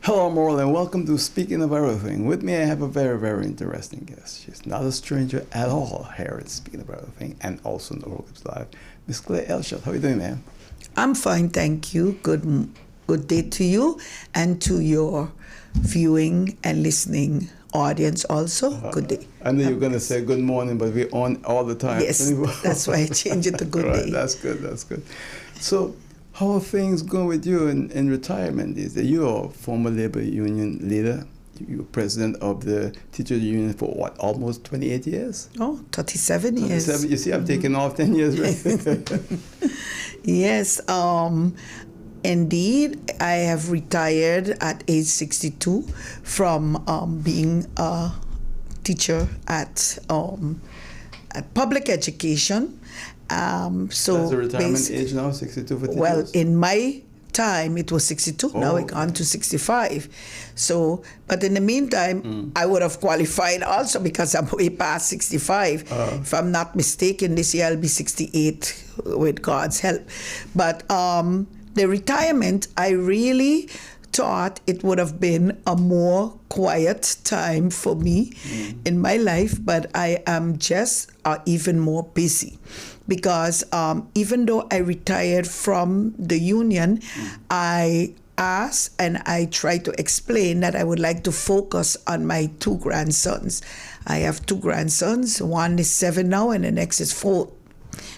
Hello, Moral, and welcome to Speaking of Everything. With me, I have a very, very interesting guest. She's not a stranger at all here at Speaking of Everything, and also in the World Cups Live. Miss Claire Elshot, how are you doing, ma'am? I'm fine, thank you. Good day to you and to your viewing and listening audience also. Good day. I know you're going to say good morning, but we're on all the time. Yes, that's why I changed it to good Right, day. that's good. So, how are things going with you in retirement these days? You're a former labor union leader. You're president of the teachers union for what, almost 28 years? Oh, 37 years. 37. You see, I've taken off 10 years. Right? Yes, indeed, I have retired at age 62 from being a teacher at public education. So that's the retirement age now, 62 for teachers? Well, in my time, it was 62. Now it's gone to 65. So, but in the meantime, I would have qualified also because I'm way past 65. If I'm not mistaken, this year I'll be 68 with God's help. But the retirement, I really thought it would have been a more quiet time for me in my life, but I am just even more busy. Because even though I retired from the union, I asked and I tried to explain that I would like to focus on my two grandsons. I have two grandsons. One is 7 now and the next is 4.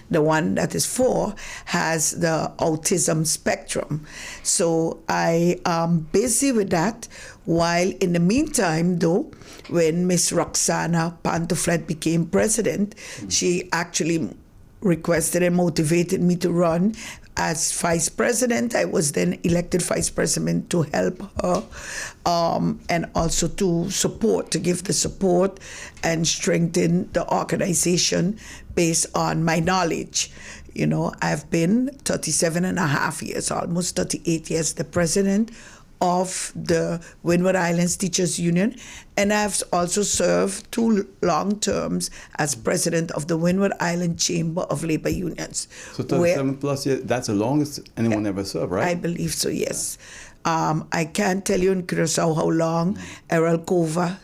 The one that is 4 has the autism spectrum. So I am busy with that. While in the meantime, though, when Miss Roxana Pantoflet became president, she actually requested and motivated me to run as vice president. I was then elected vice president to help her and also to give the support and strengthen the organization based on my knowledge. You know, I've been 37 and a half years, almost 38 years, the president of the Windward Islands Teachers Union, and I've also served 2 long terms as president of the Windward Island Chamber of Labor Unions. So 37 plus years, that's the longest anyone ever served, right? I believe so, yes. I can't tell you in Curacao how long Errol Cova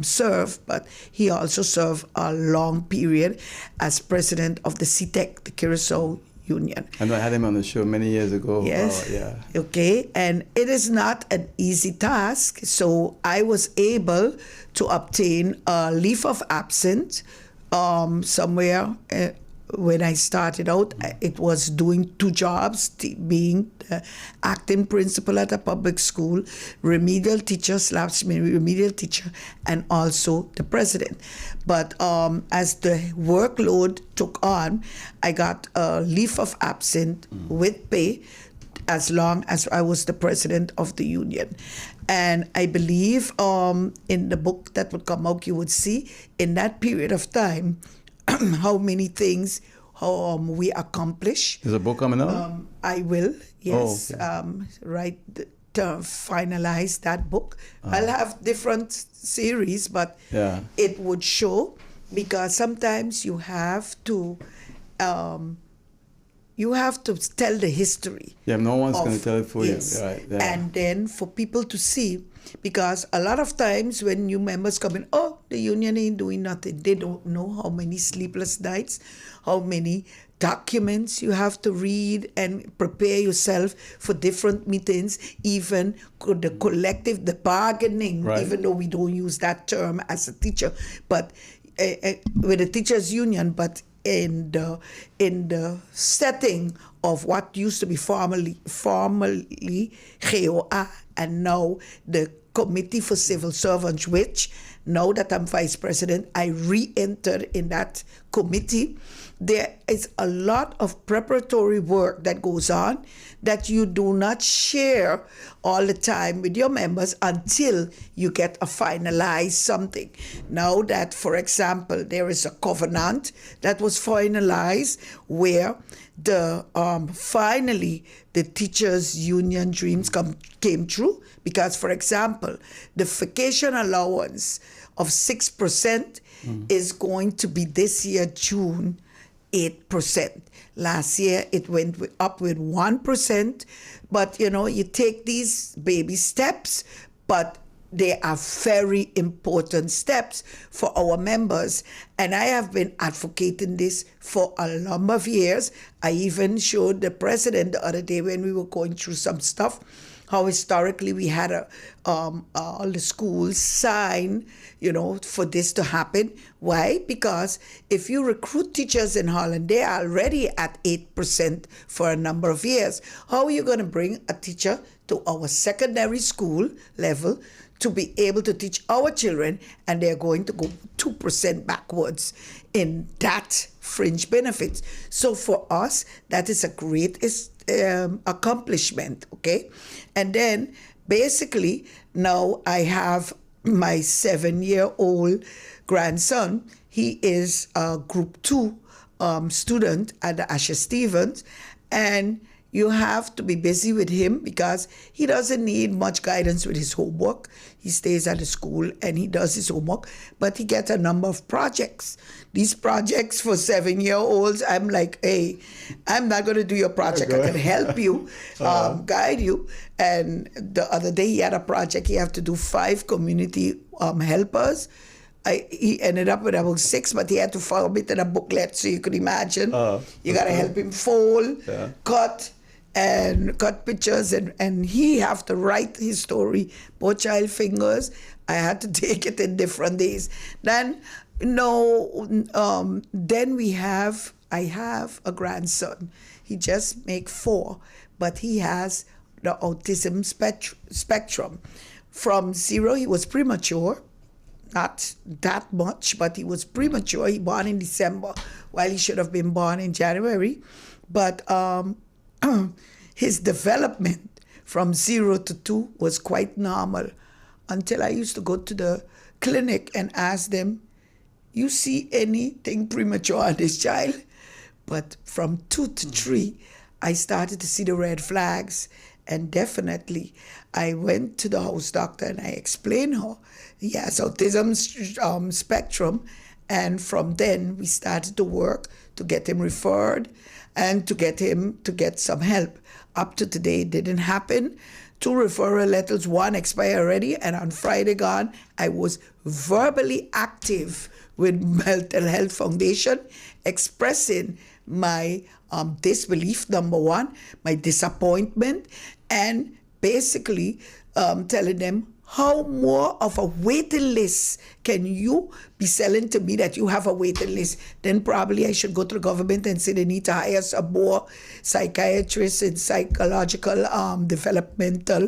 served, but he also served a long period as president of the CTEC, the Curacao Union. And I had him on the show many years ago. Yes. Yeah. Okay. And it is not an easy task. So I was able to obtain a leave of absence somewhere. When I started out, it was doing 2 jobs, being the acting principal at a public school, remedial teacher / remedial teacher, and also the president. But as the workload took on, I got a leave of absence with pay as long as I was the president of the union. And I believe in the book that would come out, you would see in that period of time how many things we accomplish. Is a book coming out? I will, yes. Okay. To finalize that book. I'll have different series, but it would show, because sometimes you have to tell the history. Yeah, no one's going to tell it for you. Right, and then for people to see, because a lot of times when new members come in, the union ain't doing nothing. They don't know how many sleepless nights, how many documents you have to read and prepare yourself for different meetings, even the collective, the bargaining, even though we don't use that term as a teacher, but with the teachers union, but in the setting of what used to be formerly GOA and now the Committee for Civil Servants, which now that I'm vice president, I re-entered in that committee. There is a lot of preparatory work that goes on that you do not share all the time with your members until you get a finalized something. Now that, for example, there is a covenant that was finalized where the finally the teachers union dreams came true, because, for example, the vacation allowance of 6% is going to be this year June 8%. Last year, it went up with 1%. But, you take these baby steps, but they are very important steps for our members. And I have been advocating this for a number of years. I even showed the president the other day when we were going through some stuff, how historically we had all the schools sign, for this to happen. Why? Because if you recruit teachers in Holland, they are already at 8% for a number of years. How are you going to bring a teacher to our secondary school level to be able to teach our children, and they're going to go 2% backwards in that fringe benefits? So for us, that is a great accomplishment, okay? And then basically now I have my 7-year-old grandson. He is a group 2 student at the Asher Stevens, and you have to be busy with him because he doesn't need much guidance with his homework. He stays at the school and he does his homework, but he gets a number of projects. These projects for 7-year-olds, I'm like, hey, I'm not going to do your project. I can help you, guide you. And the other day he had a project. He had to do 5 community helpers. He ended up with about 6, but he had to form it in a booklet, so you could imagine. You got to help him fold, cut pictures, and he have to write his story, both child fingers. I had to take it in different days. Then, then I have a grandson. He just make 4, but he has the autism spectrum. From 0, he was premature. Not that much, but he was premature. He born in December, while he should have been born in January. But his development from 0 to 2 was quite normal until I used to go to the clinic and ask them, you see anything premature on this child? But from 2 to 3, I started to see the red flags. And definitely, I went to the house doctor and I explained her he has autism spectrum. And from then, we started to work to get him referred and to get him to get some help. Up to today, it didn't happen. 2 referral letters, 1 expired already. And on Friday gone, I was verbally active with Mental Health Foundation, expressing my disbelief, number 1, my disappointment, and basically telling them, how more of a waiting list can you be selling to me that you have a waiting list? Then probably I should go to the government and say they need to hire some more psychiatrists and psychological developmental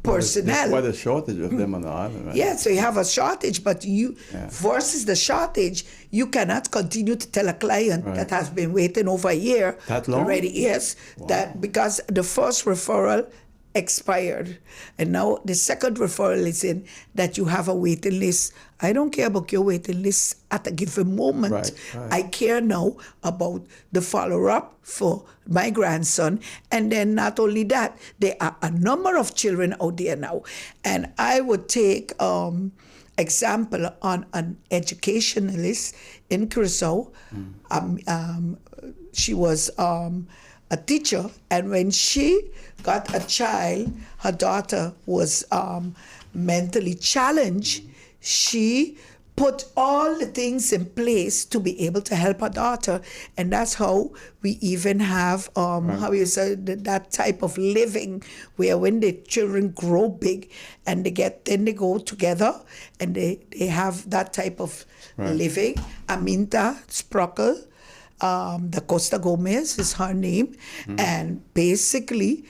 personnel. There's quite a shortage of them on the island, right? Yeah, so you have a shortage, but versus the shortage, you cannot continue to tell a client that has been waiting over a year that long already. Yes, that because the first referral expired, and now the second referral is in that you have a waiting list. I don't care about your waiting list at a given moment. Right. I care now about the follow-up for my grandson. And then not only that, there are a number of children out there now. And I would take example on an educationalist in Curacao. She was a teacher, and when she got a child, her daughter was mentally challenged, she put all the things in place to be able to help her daughter. And that's how we even have how you say that type of living where when the children grow big and then they go together and they have that type of living. Aminta Sprockle, the Costa Gomez is her name, and basically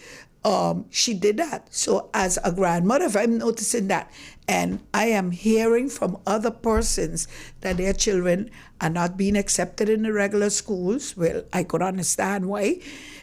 she did that. So as a grandmother, if I'm noticing that, and I am hearing from other persons that their children are not being accepted in the regular schools, well, I could understand why,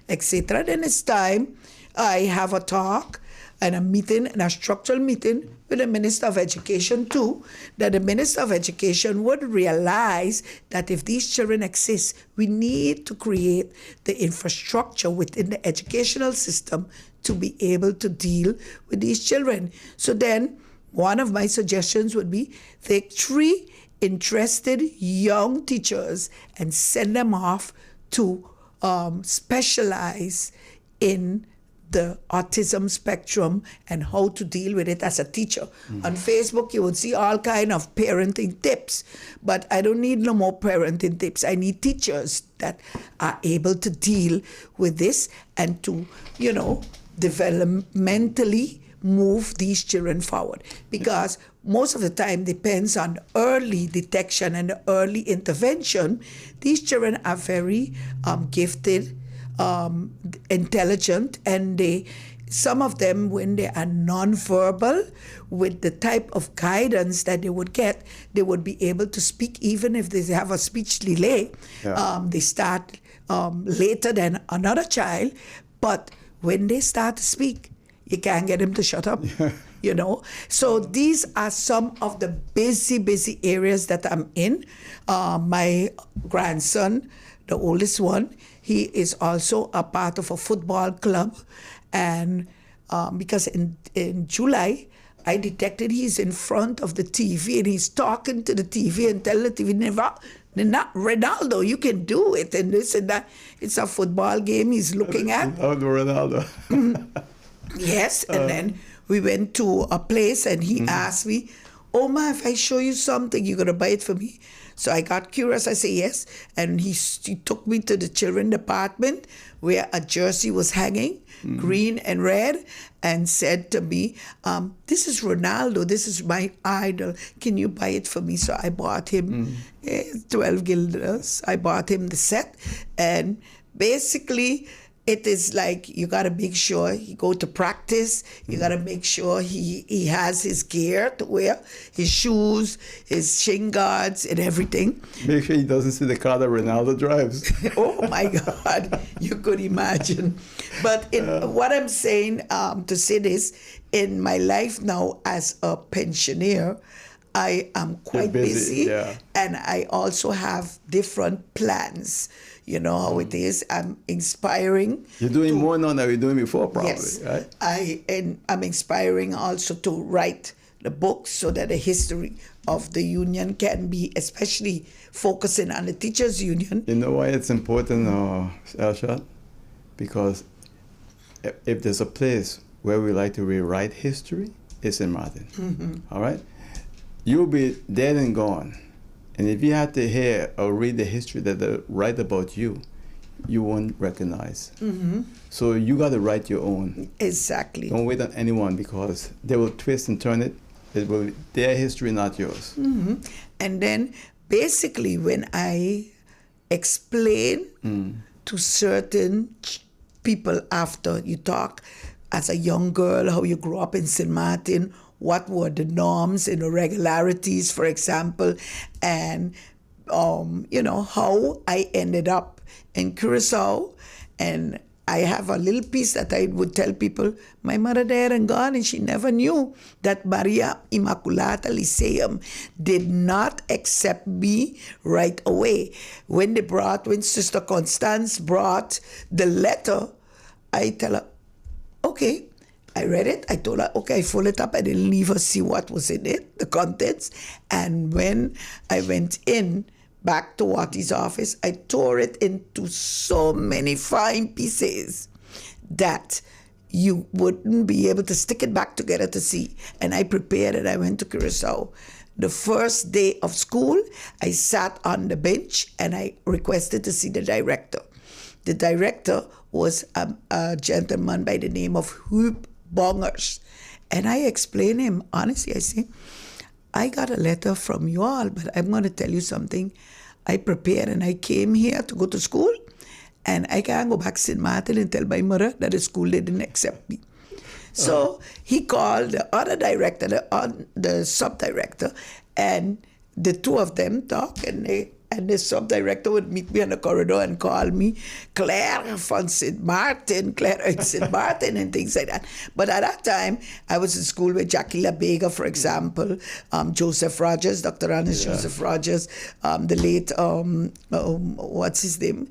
etc. Then it's time I have a talk and a meeting, and a structural meeting with the Minister of Education too, that the Minister of Education would realize that if these children exist, we need to create the infrastructure within the educational system to be able to deal with these children. So then, one of my suggestions would be take 3 interested young teachers and send them off to specialize in the autism spectrum and how to deal with it as a teacher. On Facebook, you would see all kind of parenting tips, but I don't need no more parenting tips. I need teachers that are able to deal with this and to, developmentally move these children forward. Because most of the time depends on early detection and early intervention. These children are very gifted, intelligent, and some of them, when they are nonverbal, with the type of guidance that they would get, they would be able to speak even if they have a speech delay. Yeah. They start later than another child, but when they start to speak, you can't get them to shut up. So these are some of the busy areas that I'm in. My grandson, the oldest one, he is also a part of a football club, and because in July, I detected he's in front of the TV and he's talking to the TV and telling the TV, not Ronaldo, you can do it, and this and that. It's a football game he's looking at. Oh, the Ronaldo. Yes, and then we went to a place and he asked me, Oma, if I show you something, you're going to buy it for me? So I got curious. I said yes. And he took me to the children department where a jersey was hanging, green and red, and said to me, this is Ronaldo. This is my idol. Can you buy it for me? So I bought him 12 guilders. I bought him the set. And basically, it is like you got to make sure he go to practice. You got to make sure he has his gear to wear, his shoes, his shin guards, and everything. Make sure he doesn't see the car that Ronaldo drives. Oh my God, you could imagine. But what I'm saying to say this, in my life now as a pensioner, I am quite busy, yeah. And I also have different plans. You know how it is. I'm inspiring. You're doing more now than you were doing before, probably, yes, right? I'm inspiring also to write the books so that the history of the union can be, especially focusing on the teachers' union. You know why it's important, Elshot? Because if there's a place where we like to rewrite history, it's in Martin. All right? You'll be dead and gone. And if you had to hear or read the history that they write about you, you won't recognize. So you got to write your own. Exactly. Don't wait on anyone because they will twist and turn it. It will be their history, not yours. And then basically when I explain to certain people after you talk as a young girl, how you grew up in St. Martin, what were the norms and irregularities, for example, and how I ended up in Curacao. And I have a little piece that I would tell people, my mother died and gone, and she never knew that Maria Immaculata Lyceum did not accept me right away. When Sister Constance brought the letter, I tell her, okay. I read it. I told her, okay, I fold it up. I didn't leave her see what was in it, the contents. And when I went in back to Watty's office, I tore it into so many fine pieces that you wouldn't be able to stick it back together to see. And I prepared it. I went to Curacao. The first day of school, I sat on the bench and I requested to see the director. The director was a gentleman by the name of Huub Bongers. And I explained him, honestly, I say, I got a letter from you all, but I'm going to tell you something. I prepared and I came here to go to school, and I can't go back to St. Martin and tell my mother that the school didn't accept me. So he called the other director, the sub-director, and the two of them talked, and the sub-director would meet me in the corridor and call me Claire from St. Martin, Claire in St. Martin, and things like that. But at that time, I was in school with Jackie LaBega, for example, Joseph Rogers, Dr. Ernest Joseph Rogers, the late, what's his name?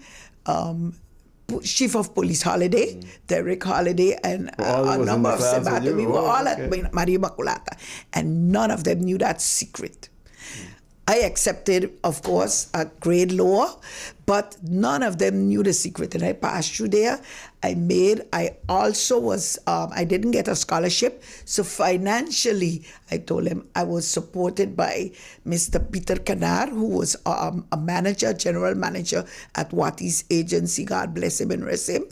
Chief of Police Holiday, Derek Holiday, and a number of St. Martin. We were all at Maria Immaculata, and none of them knew that secret. I accepted, of course, a grade lower, but none of them knew the secret. And I passed through there. I also was, I didn't get a scholarship. So financially, I told him I was supported by Mr. Peter Canard, who was a manager, general manager at Watty's agency. God bless him and rest him.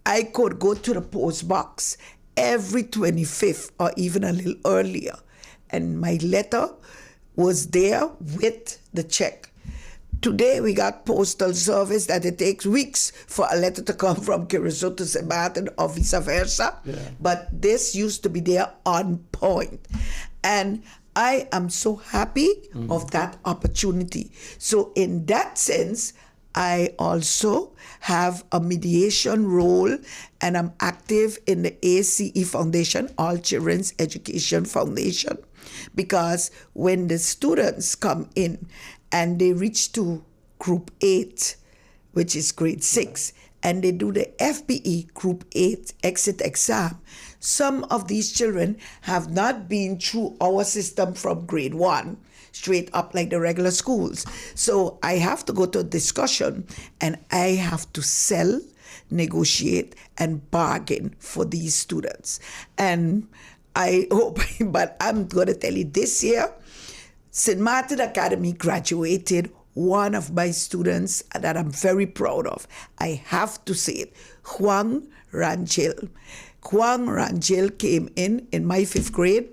I could go to the post box every 25th or even a little earlier. And my letter was there with the check. Today we got postal service that it takes weeks for a letter to come from Curacao to St. Martin or vice versa. Yeah. But this used to be there on point. And I am so happy of that opportunity. So in that sense, I also have a mediation role, and I'm active in the ACE Foundation, All Children's Education Foundation, because when the students come in and they reach to Group 8, which is grade 6, and they do the FBE Group 8 exit exam, some of these children have not been through our system from grade 1 straight up like the regular schools. So I have to go to a discussion, and I have to sell, negotiate, and bargain for these students. And I hope, but I'm going to tell you this year, St. Martin Academy graduated one of my students that I'm very proud of. I have to say it, Juan Rangel. Juan Rangel came in my 5th grade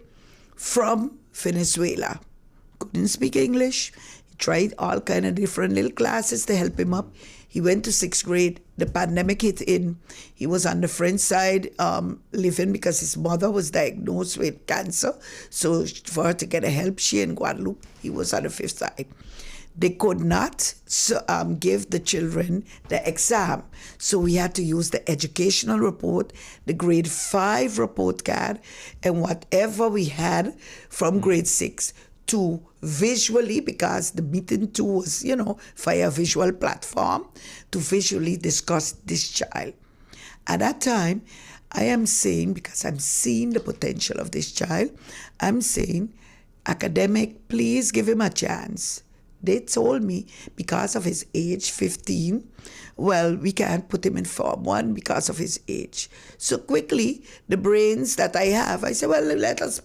from Venezuela. Couldn't speak English. He tried all kind of different little classes to help him up. He went to 6th grade. The pandemic hit in. He was on the French side living because his mother was diagnosed with cancer. So for her to get a help, she in Guadeloupe, he was on the 5th side. They could not give the children the exam. So we had to use the educational report, the grade 5 report card, and whatever we had from grade 6 to visually, because the meeting too was, via visual platform, to visually discuss this child. At that time, I am saying, because I'm seeing the potential of this child, I'm saying, academic, please give him a chance. They told me because of his age, 15, well, we can't put him in Form 1 because of his age. So quickly, the brains that I have, I said, well, let us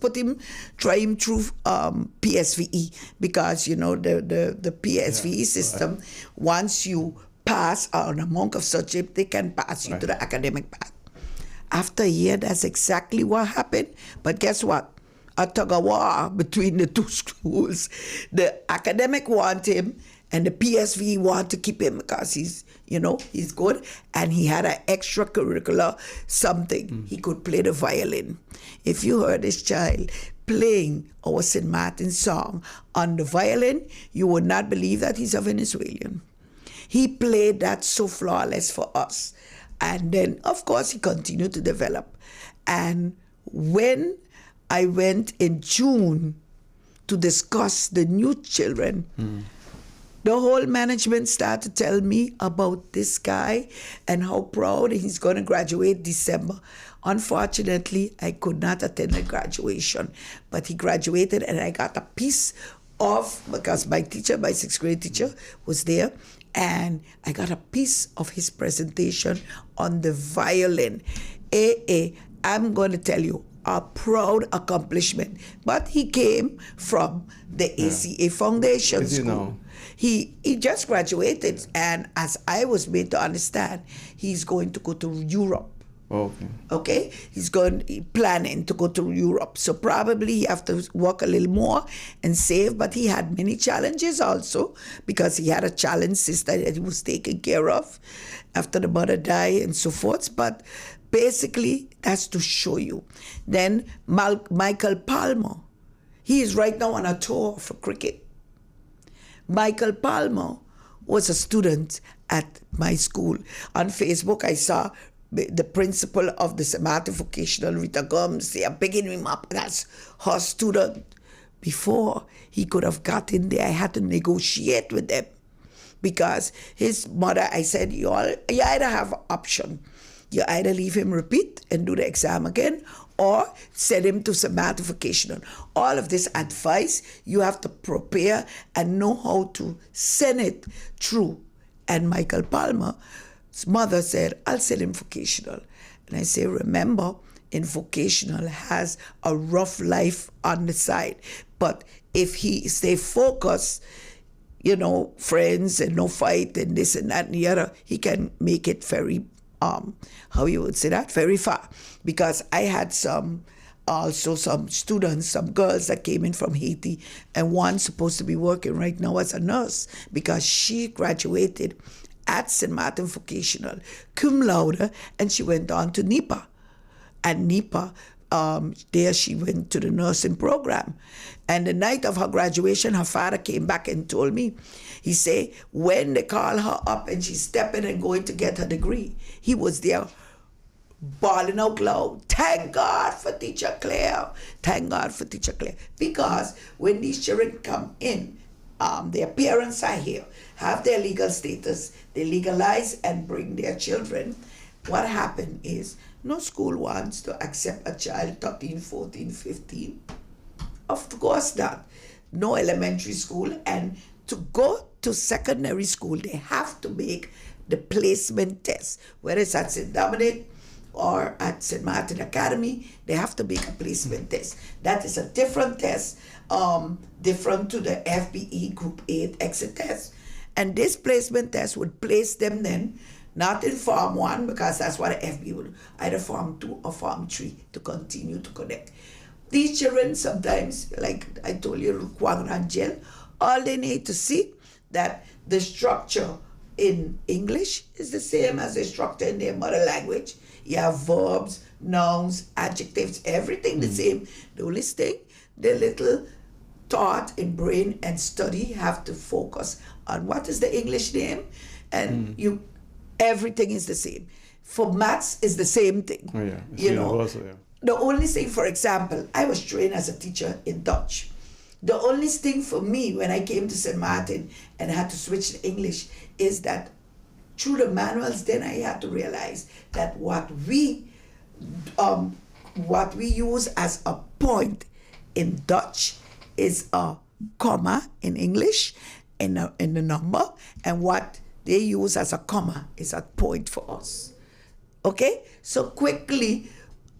try him through PSVE, because, the PSVE system, once you pass on a monk of subject, they can pass you to the academic path. After a year, that's exactly what happened. But guess what? A tug of war between the two schools. The academic want him, and the PSV want to keep him because he's good, and he had an extracurricular something. He could play the violin. If you heard this child playing our St. Martin song on the violin, you would not believe that he's a Venezuelan. He played that so flawless for us. And then, of course, he continued to develop. And when I went in June to discuss the new children, the whole management started to tell me about this guy and how proud he's going to graduate December. Unfortunately, I could not attend the graduation, but he graduated, and I got a piece of, because my 6th grade teacher was there, and I got a piece of his presentation on the violin. I'm going to tell you, a proud accomplishment. But he came from the ACA Foundation School. He just graduated, and as I was made to understand, he's going to go to Europe. Okay? He's planning to go to Europe. So probably he have to work a little more and save, but he had many challenges also, because he had a challenged sister that he was taking care of after the mother died and so forth. But basically, that's to show you. Then Michael Palmer, he is right now on a tour for cricket. Michael Palmer was a student at my school. On Facebook, I saw the principal of the St. Martin Vocational, Rita Gomes, they are picking him up. That's her student. Before he could have gotten there, I had to negotiate with them, because his mother, I said, you either have an option. You either leave him repeat and do the exam again, or send him to St. Martin Vocational. All of this advice, you have to prepare and know how to send it through. And Michael Palmer's mother said, I'll send him vocational. And I say, remember, in vocational has a rough life on the side. But if he stay focused, you know, friends and no fight and this and that and the other, he can make it very, how you would say that, very far. Because I had some students, some girls that came in from Haiti, and one supposed to be working right now as a nurse because she graduated at St. Martin Vocational, cum laude, and she went on to NEPA. And NEPA, there she went to the nursing program. And the night of her graduation, her father came back and told me, he said, when they call her up and she's stepping and going to get her degree, he was there bawling out loud, thank God for Teacher Claire, thank God for Teacher Claire. Because when these children come in, their parents are here, have their legal status, they legalize and bring their children. What happened is, no school wants to accept a child 13, 14, 15. Of course not. No elementary school. And to go to secondary school, they have to make the placement test. Whether it's at St. Dominic or at St. Martin Academy, they have to make a placement test. That is a different test, different to the FBE Group 8 exit test. And this placement test would place them then not in Form 1, because that's what the FB would do, either Form 2 or Form 3 to continue to connect. These children sometimes, like I told you, Kwang Ranjel, all they need to see that the structure in English is the same as the structure in their mother language. You have verbs, nouns, adjectives, everything the same. The only thing, the little thought in brain and study have to focus on what is the English name, and everything is the same. For maths, is the same thing. Oh, yeah. You know, also, yeah. the only thing, for example, I was trained as a teacher in Dutch. The only thing for me when I came to St. Martin and had to switch to English is that through the manuals, then I had to realize that what we use as a point in Dutch is a comma in English in the number, and what they use as a comma is a point for us. Okay? So quickly,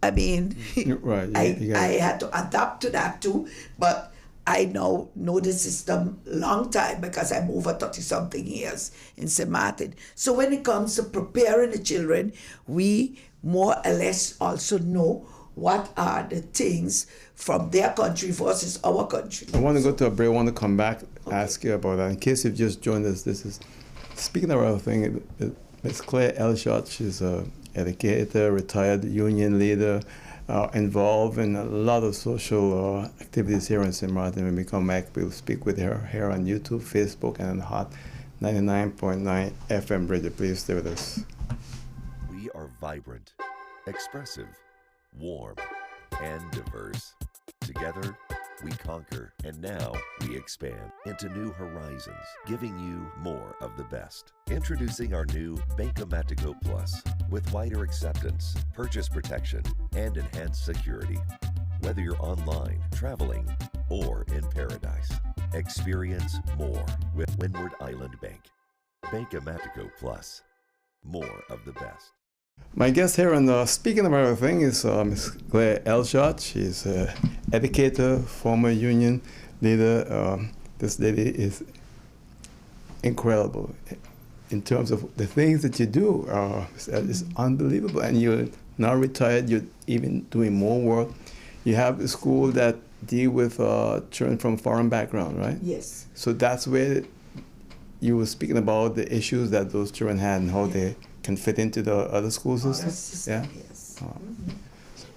I mean, right, I had to adapt to that too, but I now know the system long time because I'm over 30-something years in St. Martin. So when it comes to preparing the children, we more or less also know what are the things from their country versus our country. I want to go to a break. I want to come back, ask you about that. In case you've just joined us, this is, speaking of other thing, Ms. Claire Elshot. She's an educator, retired union leader, involved in a lot of social activities here in St. Martin. When we come back, we'll speak with her here on YouTube, Facebook, and on Hot 99.9 FM Radio. Please stay with us. We are vibrant, expressive, warm, and diverse. Together, we conquer, and now we expand into new horizons, giving you more of the best. Introducing our new Bankomatico Plus with wider acceptance, purchase protection, and enhanced security. Whether you're online, traveling, or in paradise, experience more with Windward Island Bank. Bankomatico Plus, more of the best. My guest here on Speaking About Everything is Ms. Claire Elshot. She's an educator, former union leader. This lady is incredible in terms of the things that you do. It's unbelievable. And you're now retired. You're even doing more work. You have a school that deal with children from foreign background, right? Yes. So that's where you were speaking about the issues that those children had and how they can fit into the other school systems. Yeah. Yes.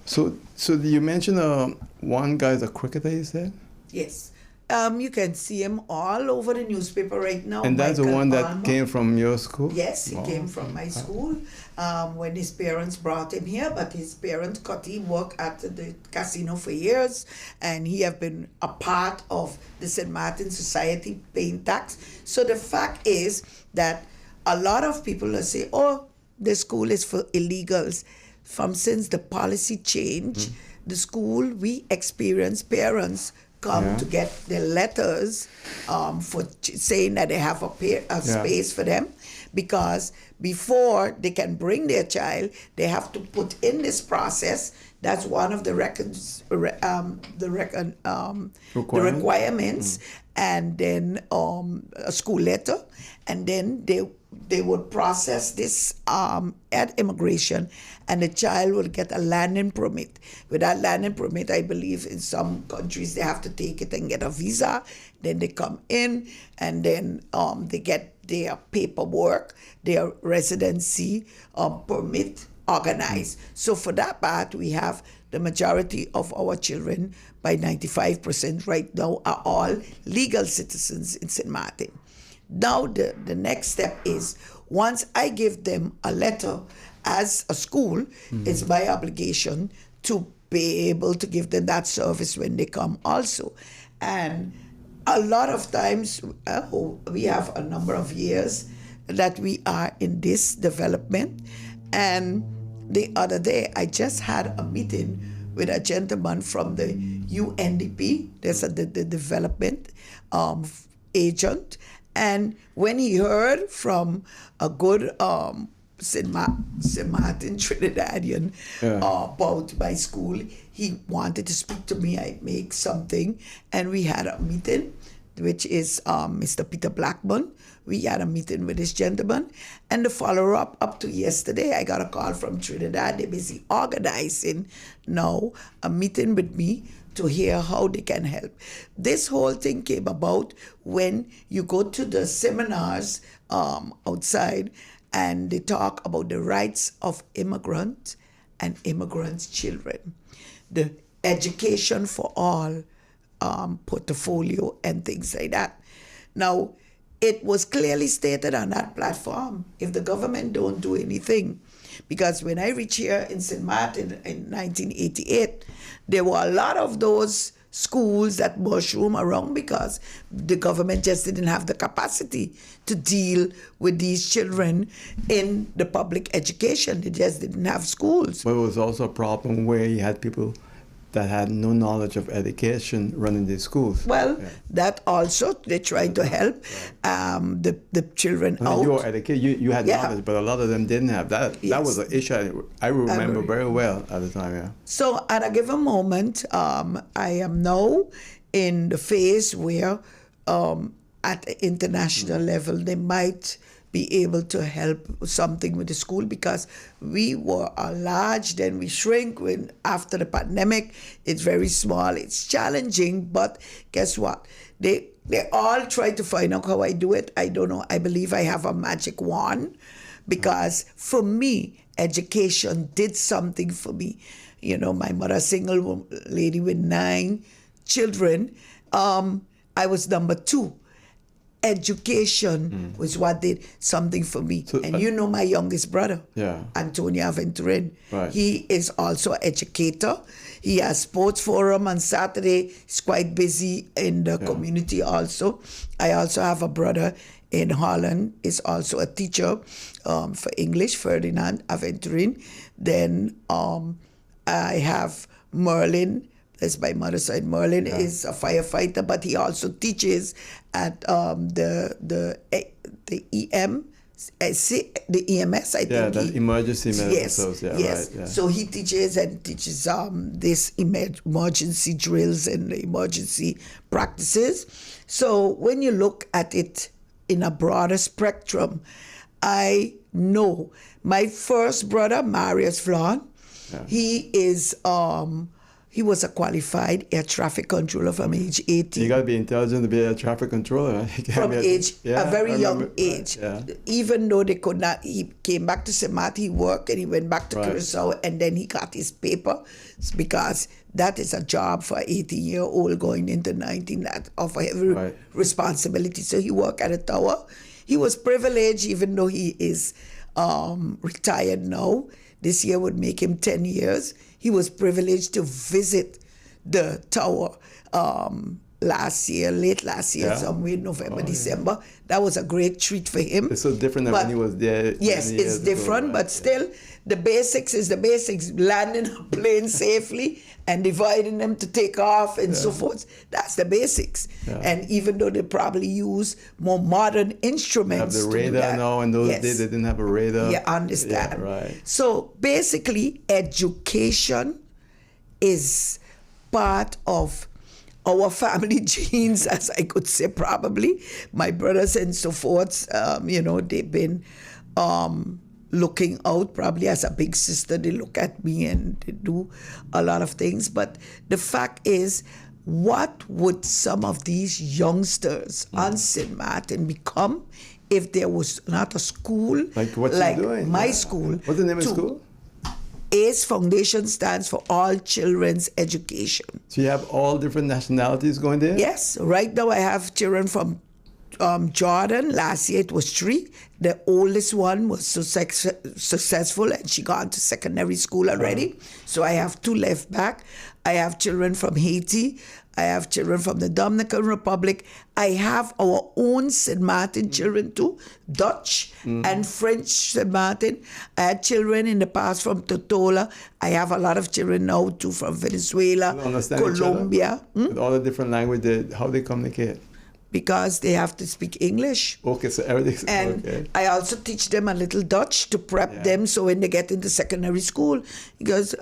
So you mentioned one guy's a cricketer, you said? Yes. You can see him all over the newspaper right now. And that's Michael the one Palmer. that came from your school? Yes, he came from my school when his parents brought him here, but his parents, Cutty, worked at the casino for years, and he have been a part of the St. Martin Society paying tax. So the fact is that a lot of people will say, oh, the school is for illegals. Since the policy changed, the school, we experience parents come to get their letters for saying that they have a space for them, because before they can bring their child, they have to put in this process. That's one of the the requirements, and then a school letter, and then they would process this at immigration, and the child will get a landing permit. With that landing permit, I believe in some countries they have to take it and get a visa. Then they come in, and then they get their paperwork, their residency permit organized. So for that part, we have the majority of our children, by 95% right now, are all legal citizens in St. Martin. Now the next step is, once I give them a letter as a school, it's my obligation to be able to give them that service when they come also. And a lot of times, we have a number of years that we are in this development. And the other day, I just had a meeting with a gentleman from the UNDP, there's the development agent. And when he heard from a good St. Martin Trinidadian about my school, he wanted to speak to me. I make something, and we had a meeting, which is Mr. Peter Blackburn. We had a meeting with this gentleman, and the follow-up up to yesterday, I got a call from Trinidad. They're busy organizing now a meeting with me to hear how they can help. This whole thing came about when you go to the seminars outside, and they talk about the rights of immigrants and immigrants' children, the education for all portfolio and things like that. Now, it was clearly stated on that platform, if the government don't do anything, because when I reached here in St. Martin in 1988, there were a lot of those schools that mushroom around because the government just didn't have the capacity to deal with these children in the public education. They just didn't have schools. But it was also a problem where you had people that had no knowledge of education running these schools. Well, that also, they tried to help the children out. You were educated, you had knowledge, but a lot of them didn't have that. Yes. That was an issue I remember very well at the time, So at a given moment, I am now in the phase where at the international level, they might be able to help something with the school, because we were large, then we shrink. When after the pandemic, it's very small. It's challenging, but guess what? They all try to find out how I do it. I don't know. I believe I have a magic wand, because for me, education did something for me. You know, my mother, a single lady with 9 children. I was number 2. Education was what did something for me. So, and you know my youngest brother, Antonio Aventurin. Right. He is also an educator. He has sports forum on Saturday. He's quite busy in the community also. I also have a brother in Holland, is also a teacher for English, Ferdinand Aventurin. Then I have Merlin. That's my mother's side. Merlin is a firefighter, but he also teaches at the EMS, I think. Yeah, the emergency medical yes. Right. Yeah. So he teaches this emergency drills and emergency practices. So when you look at it in a broader spectrum, I know my first brother, Marius Vlon, he is he was a qualified air traffic controller from age 18. You got to be intelligent to be a traffic controller. From age, a very young age. Yeah. Even though they could not, he came back to St. Martin, he worked, and he went back to Curacao, and then he got his paper, because that is a job for an 18-year-old going into 19 that offer heavy responsibility. So he worked at a tower. He was privileged, even though he is retired now. This year would make him 10 years. He was privileged to visit the tower late last year, somewhere in November, December. Yeah. That was a great treat for him. It's so different than when he was there. Yes, it's different, ago, right? But still, the basics is the basics. Landing a plane safely and dividing them to take off and so forth. That's the basics. Yeah. And even though they probably use more modern instruments. They have the radar now, and those days they didn't have a radar. Yeah, understand. Yeah, right. So basically, education is part of our family genes, as I could say, probably. My brothers and so forth, they've been looking out, probably as a big sister. They look at me and they do a lot of things. But the fact is, what would some of these youngsters on St. Martin become if there was not a school like what you're doing? My school? What's the name of the school? ACE Foundation stands for All Children's Education. So you have all different nationalities going there? Yes. Right now I have children from Jordan. Last year it was 3. The oldest one was so successful and she got to secondary school already. So I have 2 left back. I have children from Haiti. I have children from the Dominican Republic. I have our own St. Martin children too, Dutch and French St. Martin. I had children in the past from Totola. I have a lot of children now too from Venezuela, Colombia. With all the different languages, how they communicate? Because they have to speak English. Okay, so everything's and okay. I also teach them a little Dutch to prep them so when they get into secondary school, because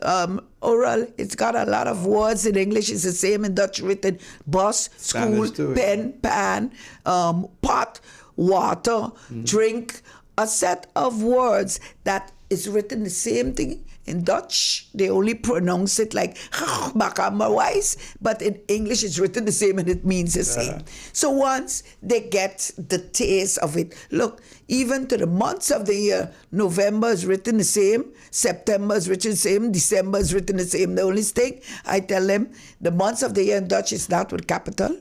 oral, it's got a lot of words in English. It's the same in Dutch written: bus, school, pen, pan, pot, water, drink. A set of words that is written the same thing. In Dutch, they only pronounce it like wise, but in English it's written the same and it means the same. So once they get the taste of it, look, even to the months of the year, November is written the same, September is written the same, December is written the same. The only thing I tell them, the months of the year in Dutch is not with capital,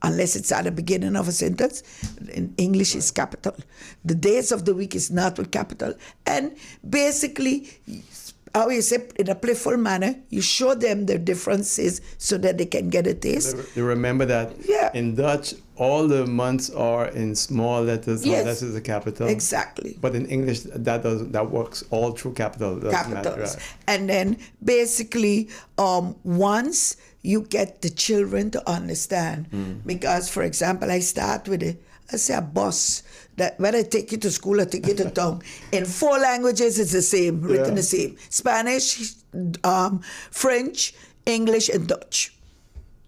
unless it's at the beginning of a sentence. In English, it's capital. The days of the week is not with capital. And basically, how you say, in a playful manner, you show them the differences so that they can get a taste. They remember that in Dutch, all the months are in small letters, unless it's a capital. Exactly. But in English, that works all through capital. Capitals. Right. And then basically, once you get the children to understand, because, for example, I start with a bus, that when I take you to school, I take you to town. In 4 languages, it's the same, written the same. Spanish, French, English, and Dutch.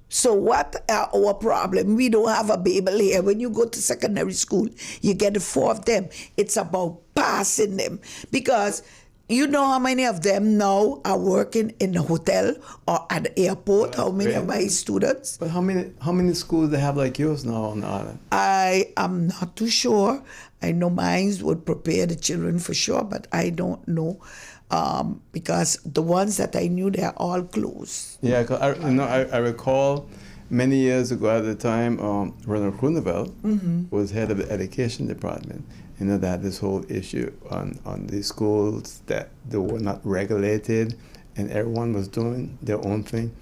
So what are our problem? We don't have a Bible here. When you go to secondary school, you get the 4 of them. It's about passing them. Because you know how many of them now are working in a hotel or at the airport? How many of my students? But how many schools they have like yours now on the island? I am not too sure. I know mine would prepare the children for sure, but I don't know because the ones that I knew, they are all closed. Yeah, I recall many years ago at the time, Ronald Groeneveld was head of the education department. You know, that this whole issue on the schools that they were not regulated and everyone was doing their own thing.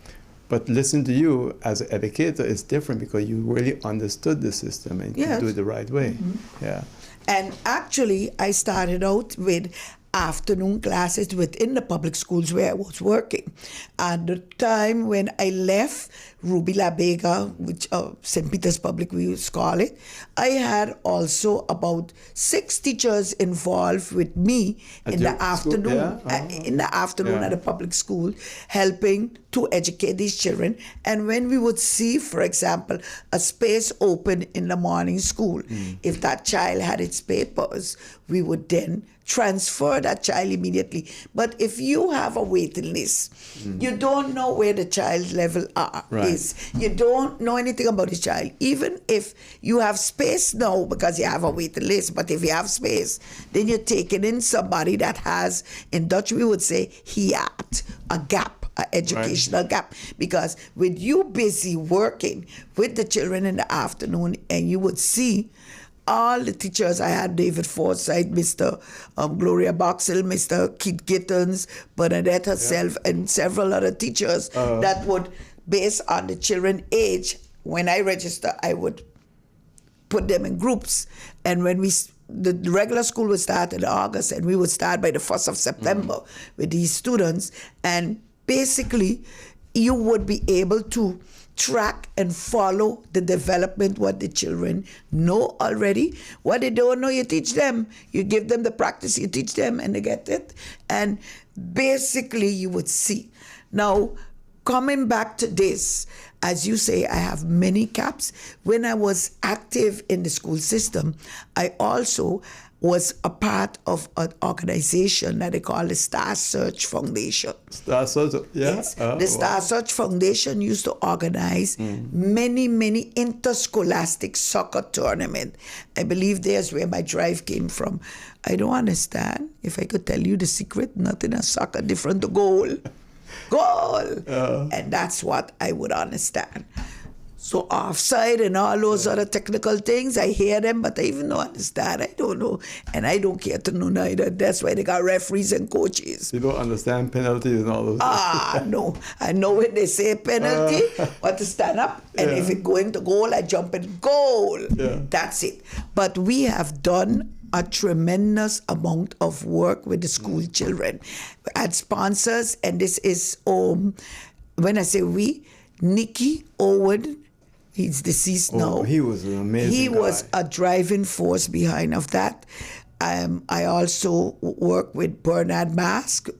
But listen to you as an educator, it's different because you really understood the system and you do it the right way. Yeah. And actually, I started out with afternoon classes within the public schools where I was working. At the time when I left Ruby La Vega, which St. Peter's Public we used to call it, I had also about 6 teachers involved with me in the afternoon, at the public school, helping to educate these children. And when we would see, for example, a space open in the morning school, if that child had its papers, we would then transfer that child immediately. But if you have a waiting list, you don't know where the child's level is. You don't know anything about the child. Even if you have space now because you have a waiting list, but if you have space, then you're taking in somebody that has, in Dutch we would say, hiaat, a gap, an educational gap. Because with you busy working with the children in the afternoon, and you would see all the teachers, I had David Forsyth, Mr. Gloria Boxell, Mr. Keith Gittens, Bernadette herself, and several other teachers that would, based on the children's age, when I register, I would put them in groups. And when the regular school would start in August, and we would start by the 1st of September with these students. And basically, you would be able to track and follow the development, what the children know already. What they don't know, you teach them. You give them the practice, you teach them, and they get it. And basically, you would see. Now, coming back to this, as you say, I have many caps. When I was active in the school system, I also was a part of an organization that they call the Star Search Foundation. Star Search, yeah. Yes. The Star Search Foundation used to organize many interscholastic soccer tournaments. I believe there's where my drive came from. I don't understand. If I could tell you the secret, nothing in soccer different to goal. Goal! And that's what I would understand. So offside and all those other technical things, I hear them, but I even don't understand. I don't know. And I don't care to know neither. That's why they got referees and coaches. You don't understand penalties and all those things. No. I know when they say penalty, but to stand up, and if it go into goal, I jump in goal. Yeah. That's it. But we have done a tremendous amount of work with the school children. We had sponsors, and this is, when I say we, Nicky Owen, he's deceased now. He was an amazing He guy. was a driving force behind of that. I also work with Bernard Marx.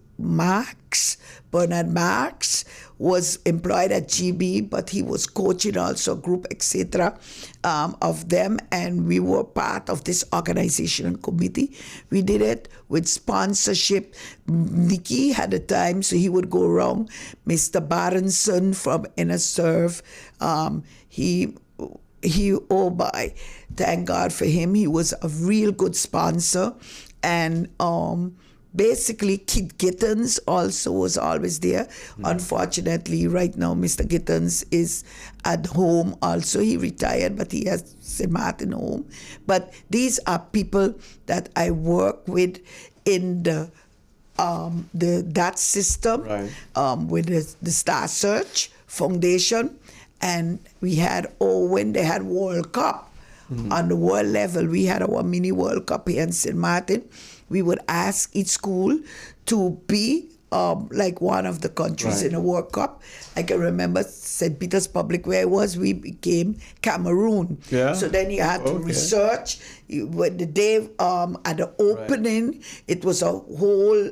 Bernard Marx was employed at GB, but he was coaching also a group, etc., of them, and we were part of this organization committee. We did it with sponsorship. Nicky had a time, so he would go around. Mr. Barenson from Inner Serve, thank God for him. He was a real good sponsor. And basically, Kid Gittens also was always there. Unfortunately, right now, Mr. Gittens is at home also. He retired, but he has St. Martin home. But these are people that I work with in that system, with the Star Search Foundation. And we had, when they had World Cup, on the world level, we had our mini World Cup here in St. Martin. We would ask each school to be like one of the countries in the World Cup. I can remember St. Peter's Public, where I was, we became Cameroon. Yeah. So then you had to research. When the day at the opening, it was a whole,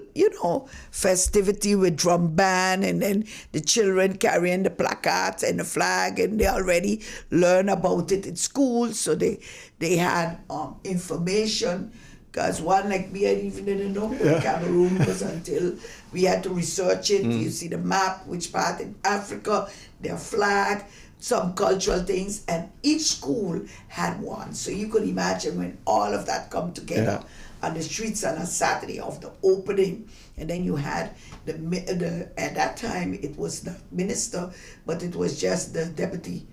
festivity with drum band, and then the children carrying the placards and the flag, and they already learn about it in school. So they had information. Because one like me, I even didn't know what Cameroon was until we had to research it. You see the map, which part in Africa, their flag, some cultural things, and each school had one. So you could imagine when all of that come together on the streets on a Saturday of the opening, and then you had the at that time it was the minister, but it was just the deputy,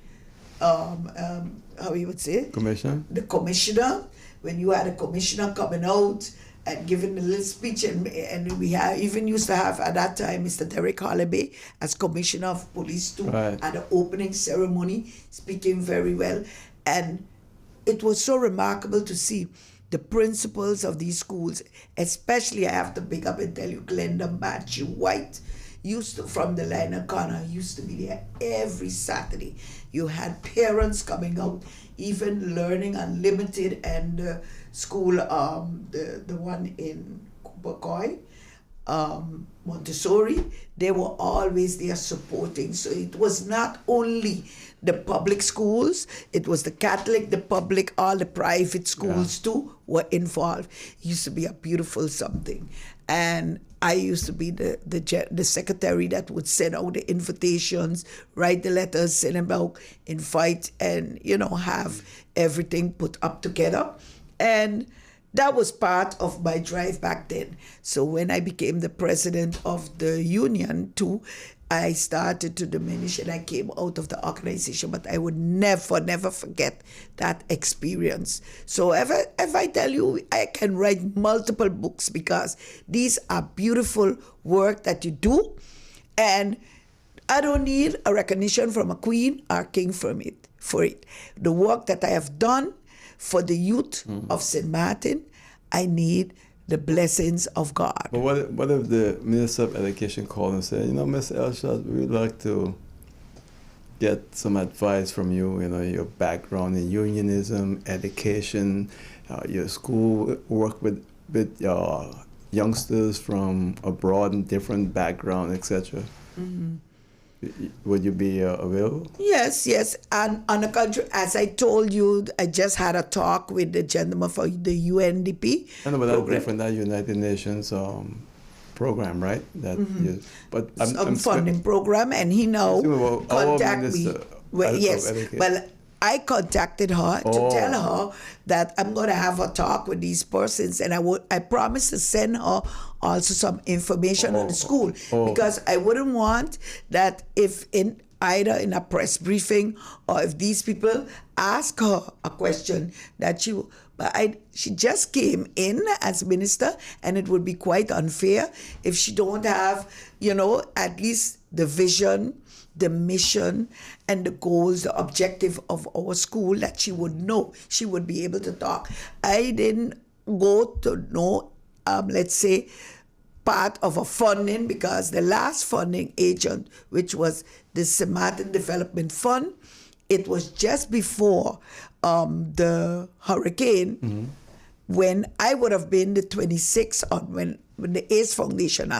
how you would say? Commissioner? The commissioner. When you had a commissioner coming out and giving a little speech, and we even used to have at that time Mr. Derek Hollaby as commissioner of police too at the opening ceremony, speaking very well. And it was so remarkable to see the principals of these schools, especially I have to big up and tell you, Glenda Matthew White, from the Liner Corner, used to be there every Saturday. You had parents coming out, even learning Unlimited and school, the one in Buckeye, Montessori. They were always there supporting. So it was not only the public schools, it was the Catholic, the public, all the private schools too were involved. It used to be a beautiful something. And I used to be the secretary that would send out the invitations, write the letters, send them out, invite, and have everything put up together. And that was part of my drive back then. So when I became the president of the union too, I started to diminish, and I came out of the organization, but I would never forget that experience. So if I tell you, I can write multiple books, because these are beautiful work that you do. And I don't need a recognition from a queen or king for it. The work that I have done for the youth of St. Martin, I need the blessings of God. But what if the Minister of Education called and said, Mr. Elshot, we'd like to get some advice from you, your background in unionism, education, your school work with youngsters from abroad and different background, etc. Would you be available? Yes. And on the contrary, as I told you, I just had a talk with the gentleman for the UNDP. I know, but that's different. That United Nations program, right? But I'm funding program, and he now contact me. Well, I contacted her to tell her that I'm going to have a talk with these persons, and I promised to send her also some information on the school, because I wouldn't want that if either in a press briefing or if these people ask her a question that she just came in as minister, and it would be quite unfair if she don't have, at least the vision, the mission, and the goals, the objective of our school, that she would know. She would be able to talk. I didn't go to know, let's say, part of a funding, because the last funding agent, which was the St. Martin Development Fund, it was just before the hurricane, when I would have been the 26th, when the AIDS Foundation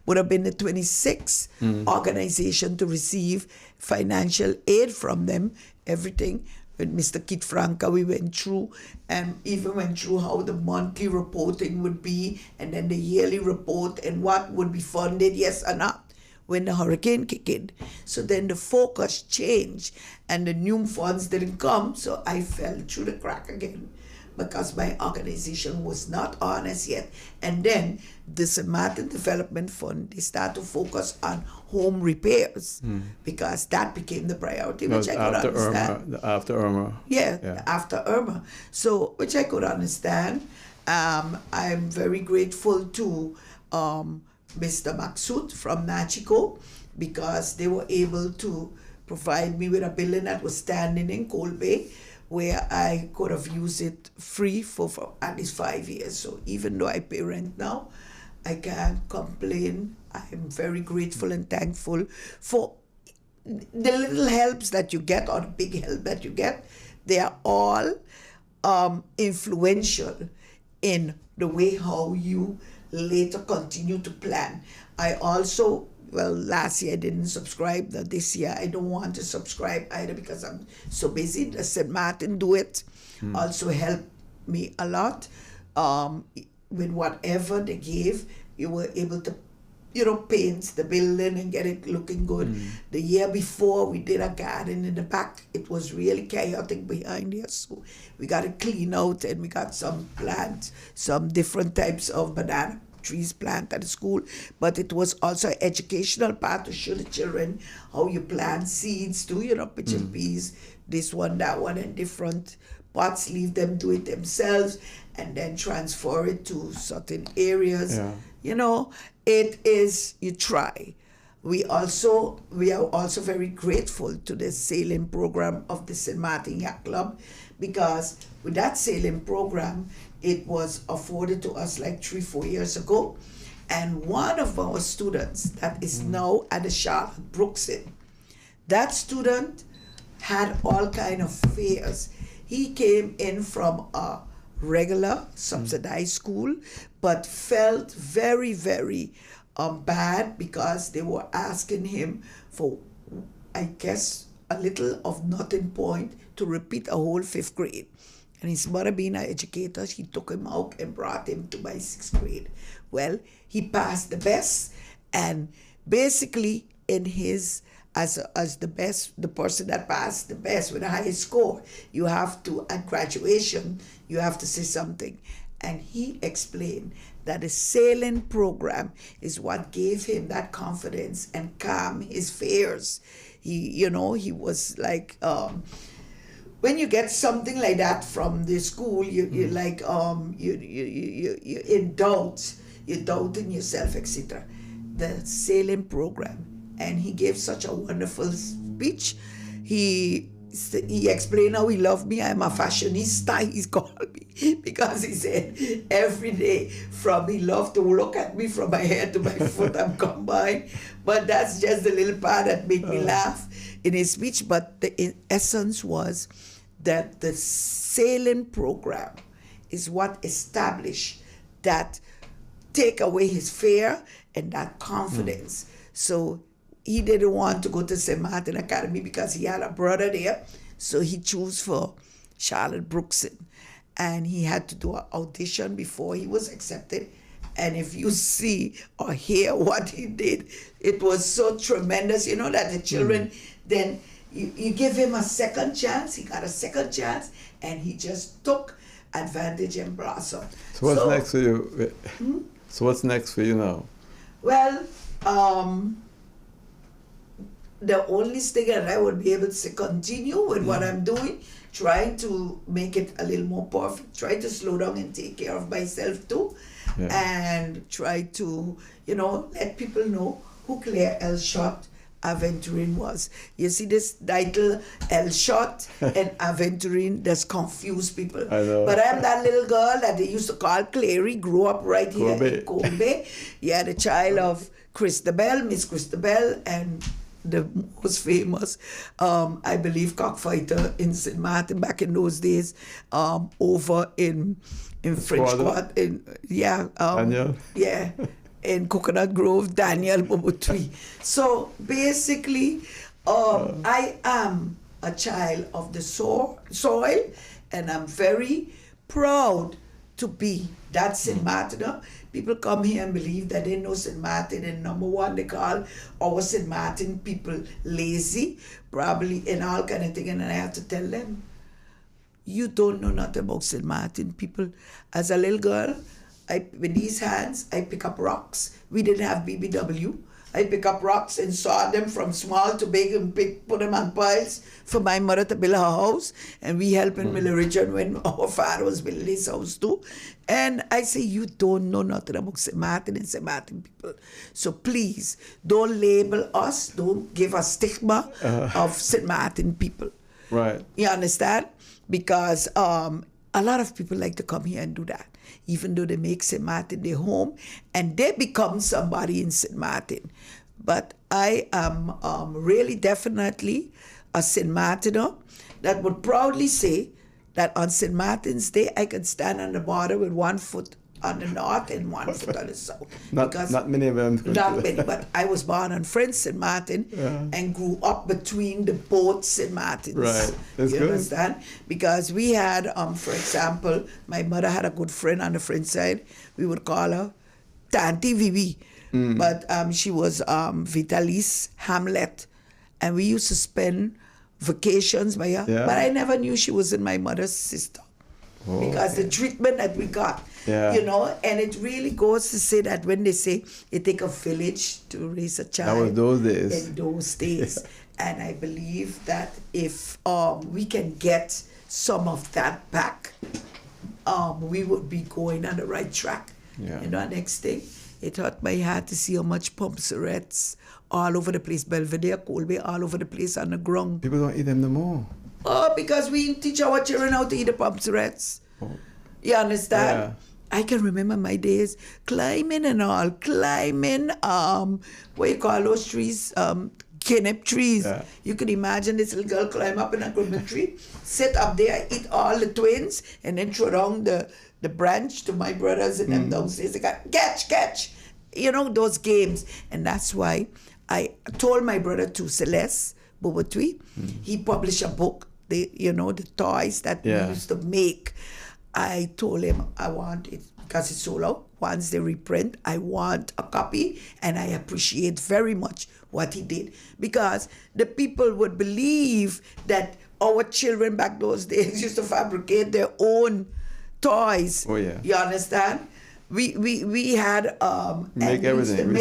would have been the 26th organization to receive financial aid from them, everything. With Mr. Kit Franca, we went through, and even went through how the monthly reporting would be, and then the yearly report, and what would be funded, yes or not, when the hurricane kicked in. So then the focus changed, and the new funds didn't come, so I fell through the crack again, because my organization was not honest yet. And then the St. Martin Development Fund, they start to focus on home repairs, because that became the priority, which I could understand. After Irma. Yeah, after Irma. So, which I could understand. I'm very grateful to Mr. Maksud from Nachiko, because they were able to provide me with a building that was standing in Cold Bay, where I could have used it free for at least 5 years. So even though I pay rent now, I can't complain. I am very grateful and thankful for the little helps that you get, or the big help that you get. They are all influential in the way how you later continue to plan. I also, last year I didn't subscribe. This year I don't want to subscribe either, because I'm so busy. The St. Martin Do It also helped me a lot. With whatever they gave, you were able to, paint the building and get it looking good. The year before, we did a garden in the back. It was really chaotic behind here, so we got it cleaned out, and we got some plants, some different types of banana trees planted at the school. But it was also an educational part to show the children how you plant seeds too, pigeon peas, this one, that one, and different pots. Leave them do it themselves, and then transfer it to certain areas. It is, you try. We are also very grateful to the sailing program of the St. Martin Yacht Club, because with that sailing program, it was afforded to us like 3-4 years ago. And one of our students that is now at the Charlotte Brooksin, that student had all kind of fears. He came in from a regular subsidized school, but felt very, very bad, because they were asking him for, I guess, a little of nothing point to repeat a whole 5th grade. And his mother being an educator, she took him out and brought him to my 6th grade. Well, he passed the best, and basically in his, as the best, the person that passed the best with the highest score, you have to, at graduation, you have to say something. And he explained that the sailing program is what gave him that confidence and calm his fears. He was like, when you get something like that from the school, you're like, you're in doubt, you're doubting yourself, etc. The sailing program and he gave such a wonderful speech. He explained how he loved me. I'm a fashionista, he's called me, because he said every day he loved to look at me from my head to my foot. I'm combined. But that's just the little part that made me laugh in his speech. But the essence was that the sailing program is what established that take away his fear and that confidence. So he didn't want to go to St. Martin Academy because he had a brother there. So he chose for Charlotte Brookson. And he had to do an audition before he was accepted. And if you see or hear what he did, it was so tremendous. You know that the children, then you give him a second chance. He got a second chance, and he just took advantage and blossomed. So what's next for you? So what's next for you now? Well, the only thing that I would be able to continue with what I'm doing, trying to make it a little more perfect, try to slow down and take care of myself too, and try to, let people know who Claire Elshot Aventurine was. You see this title, Elshot and Aventurine, that's confused people. I know. But I'm that little girl that they used to call Clary, grew up right here in Colby. Yeah, the child of Christabel, Miss Christabel, and the most famous, I believe, cockfighter in St. Martin back in those days, over in French Court. Daniel? Yeah, in Coconut Grove, Daniel Bobotui. So basically, I am a child of the soil, and I'm very proud to be that St. Martiner. People come here and believe that they know St. Martin, and number one, they call our St. Martin people lazy, probably, and all kind of thing. And I have to tell them, you don't know nothing about St. Martin people. As a little girl, with these hands, I pick up rocks. We didn't have BBW. I pick up rocks and sort them from small to big and put them on piles for my mother to build her house. And we helped in Millerigion when our father was building his house too. And I say, you don't know nothing about St. Martin and St. Martin people. So please, don't label us, don't give us stigma of St. Martin people. Right. You understand? Because a lot of people like to come here and do that, even though they make St. Martin their home and they become somebody in St. Martin. But I am really definitely a St. Martiner that would proudly say that on St. Martin's Day, I can stand on the border with 1 foot on the north and 1 foot on the south. Not many of them. Not many, but I was born on French St. Martin and grew up between the both St. Martins. Right, that's you good. Understand? Because we had, for example, my mother had a good friend on the French side. We would call her Tante Vivi, but she was Vitalis Hamlet, and we used to spend vacations by her. Yeah. But I never knew she was in my mother's sister. Because the treatment that we got, and it really goes to say that when they say it take a village to raise a child. That was those days. In those days. Yeah. And I believe that if we can get some of that back, we would be going on the right track. Yeah. Next thing, it hurt my heart to see how much pumpserettes all over the place, Belvedere, Colby, all over the place on the ground. People don't eat them no more. Oh, because we teach our children how to eat the pumpserettes. Oh. You understand? Yeah. I can remember my days climbing, what you call those trees? Kenep trees. Yeah. You could imagine this little girl climb up in a kenep tree, sit up there, eat all the twins, and then throw down the branch to my brothers and them downstairs. They got, catch. Those games. And that's why I told my brother to Celeste Bobotui, he published a book, the toys that we used to make. I told him I want it because it's sold out. Once they reprint, I want a copy, and I appreciate very much what he did, because the people would believe that our children back those days used to fabricate their own toys. Oh yeah. You understand? We had make everything.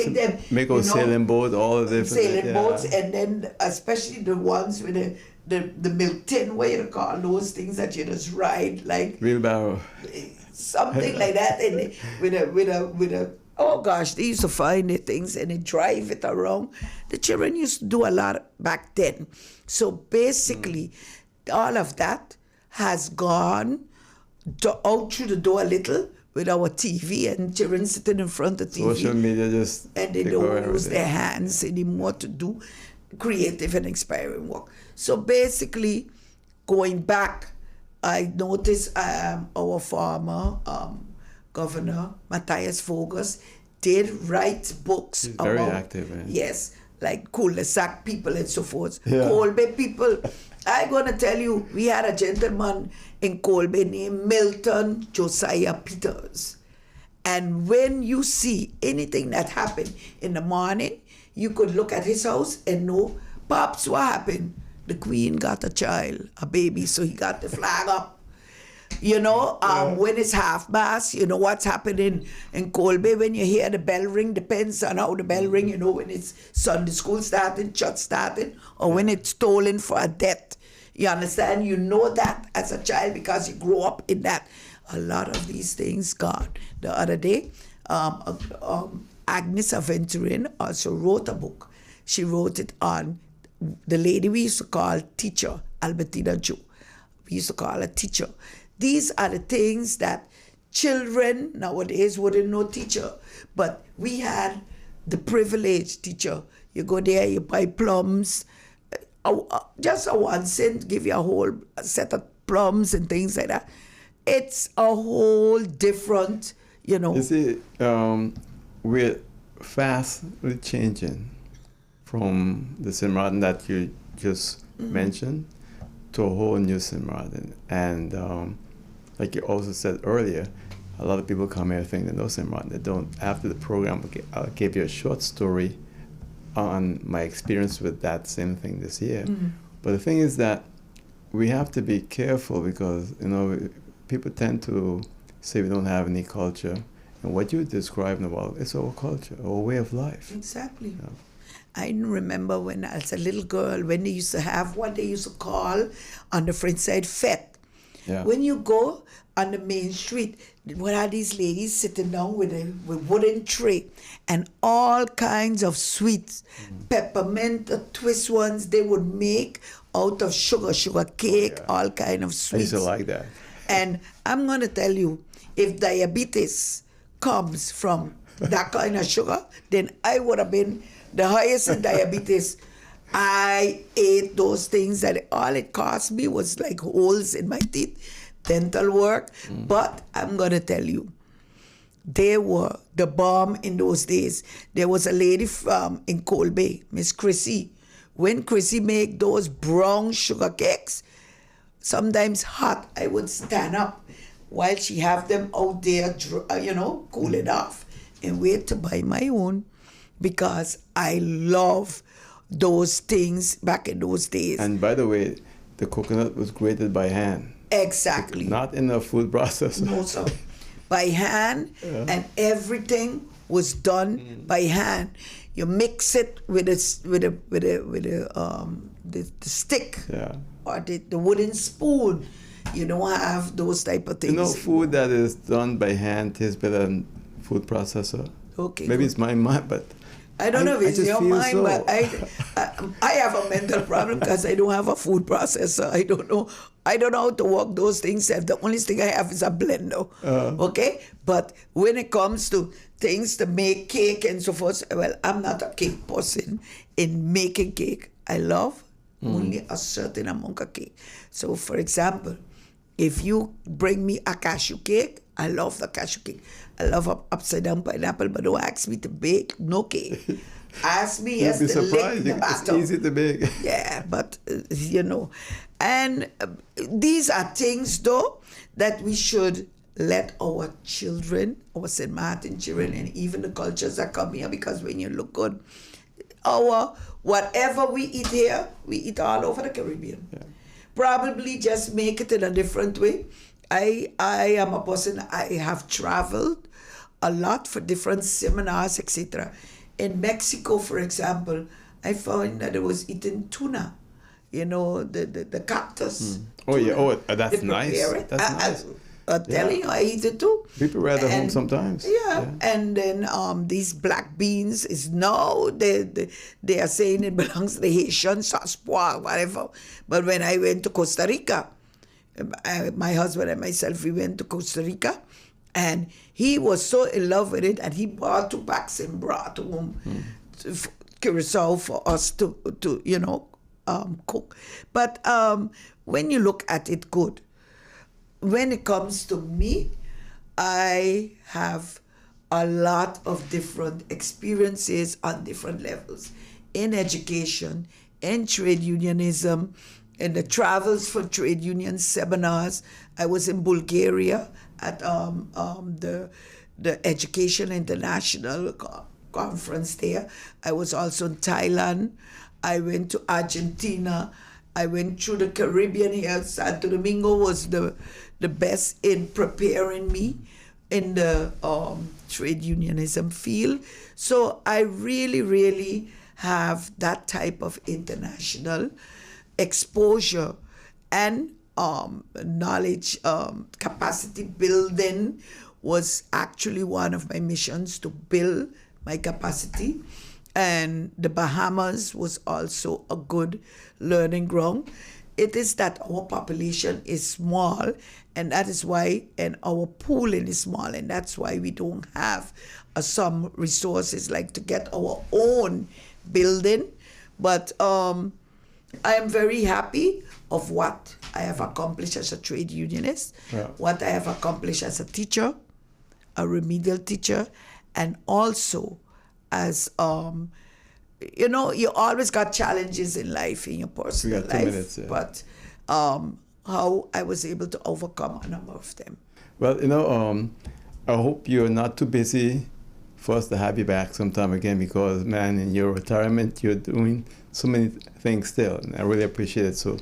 Make our sailing boats, all of the sailing boats, and then especially the ones with the milk tin, what you call those things that you just ride, like wheelbarrow, something like that, and with a Oh gosh, they used to find the things and they drive it around. The children used to do a lot back then. So basically, all of that has gone out through the door a little with our TV and children sitting in front of TV. Social media just... And they don't use their hands anymore to do creative and inspiring work. So basically, going back, I noticed our former Governor Matthias Voges did write books. He's very active, man. Yes, like cul-de-sac people and so forth. Yeah. Colby people. I'm going to tell you, we had a gentleman in Colby named Milton Josiah Peters. And when you see anything that happened in the morning, you could look at his house and know, Pops, what happened? The Queen got a child, a baby, so he got the flag up. You know, when it's half-mast, you know what's happening in Colby. When you hear the bell ring, depends on how the bell ring, you know, when it's Sunday school starting, church starting, or when it's stolen for a debt. You understand? You know that as a child because you grew up in that. A lot of these things gone. The other day, Agnes Aventurin also wrote a book. She wrote it on the lady we used to call teacher, Albertina Joe. We used to call her teacher. These are the things that children nowadays wouldn't know teacher. But we had the privilege, teacher. You go there, you buy plums. Just a 1 cent, give you a whole set of plums and things like that. It's a whole different, you know. You see, we're fastly changing from the Simradin that you just mentioned to a whole new Simradin. And like you also said earlier, a lot of people come here thinking they know Simradin. They don't. After the program, I'll give you a short story on my experience with that same thing this year. But the thing is that we have to be careful because, you know, people tend to say we don't have any culture. And what you're describing about, it's our culture, our way of life. Exactly. You know? I remember when I was a little girl, when they used to have what they used to call on the French side, fête. Yeah. When you go on the main street, what are these ladies sitting down with a wooden tray and all kinds of sweets, peppermint, twist ones they would make out of sugar cake, all kind of sweets. I used to like that. And I'm going to tell you, if diabetes comes from that kind of sugar, then I would have been the highest in diabetes. I ate those things that all it cost me was like holes in my teeth, dental work. But I'm going to tell you, they were the bomb in those days. There was a lady in Colby, Miss Chrissy. When Chrissy make those brown sugar cakes, sometimes hot, I would stand up while she have them out there, you know, cool it off and wait to buy my own because I love those things back in those days. And by the way, the coconut was grated by hand. Exactly. Not in a food processor. No, sir. By hand, and everything was done by hand. You mix it with the stick or the wooden spoon. You don't have those type of things. You know, food that is done by hand tastes better than food processor. Okay. Maybe it's my mind, but I don't know if it's your mind, so. but I have a mental problem because I don't have a food processor. I don't know how to work those things. The only thing I have is a blender. Okay? But when it comes to things to make cake and so forth, well, I'm not a cake person in making cake. I love only a certain amount of cake. So, for example, if you bring me a cashew cake, I love the cashew cake. I love upside down pineapple, but don't ask me to bake no cake. Ask me You'd be to lick surprised. the batter. It's easy to bake. Yeah, but you know, and these are things though that we should let our children, our St. Martin children, and even the cultures that come here, because when you look good, whatever we eat here, we eat all over the Caribbean. Yeah. Probably just make it in a different way. I am a person, I have traveled a lot for different seminars, etc. In Mexico, for example, I found that I was eating tuna, you know, the cactus. Oh, tuna. yeah. Oh, that's nice. That's nice. telling you, I eat it too. People ride at home sometimes. Yeah. And then these black beans is now they are saying it belongs to the Haitians, Saspoa, whatever. But when I went to Costa Rica, my husband and myself, we went to Costa Rica, and he was so in love with it, and he bought 2 packs and brought home curacao for us to cook. But when you look at it good, when it comes to me, I have a lot of different experiences on different levels in education, in trade unionism, in the travels for trade union seminars. I was in Bulgaria at the Education International conference there. I was also in Thailand. I went to Argentina. I went through the Caribbean here. Santo Domingo was the best in preparing me in the trade unionism field. So I really, really have that type of international exposure and knowledge. Capacity building was actually one of my missions, to build my capacity. And the Bahamas was also a good learning ground. It is that our population is small, and that is why, and our pooling is small, and that's why we don't have some resources like to get our own building. But I am very happy of what I have accomplished as a trade unionist, what I have accomplished as a teacher, a remedial teacher, and also as you always got challenges in life, in your personal life. 2 minutes, yeah. But how I was able to overcome a number of them. Well, I hope you're not too busy for us to have you back sometime again, because, man, in your retirement, you're doing so many things still, and I really appreciate it. So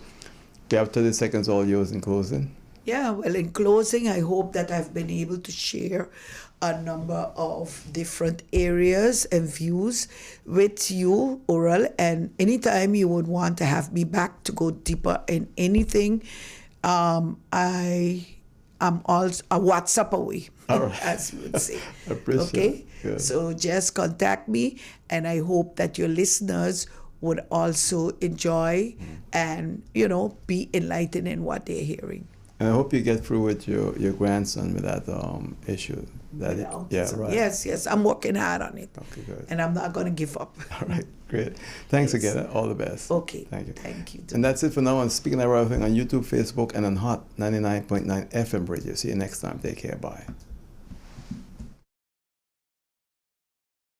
we have 30 seconds, all yours in closing. Yeah, well, in closing, I hope that I've been able to share a number of different areas and views with you, Oral. And anytime you would want to have me back to go deeper in anything, I am also a WhatsApp away, as we would say. Appreciate it. So just contact me, and I hope that your listeners would also enjoy and, be enlightened in what they're hearing. And I hope you get through with your grandson with that issue. Yes, I'm working hard on it. Okay, good. And I'm not going to give up. All right, great. Thanks again. All the best. Okay. Thank you. Too. And that's it for now on Speaking of Everything on YouTube, Facebook, and on Hot 99.9 FM radio. See you next time. Take care. Bye.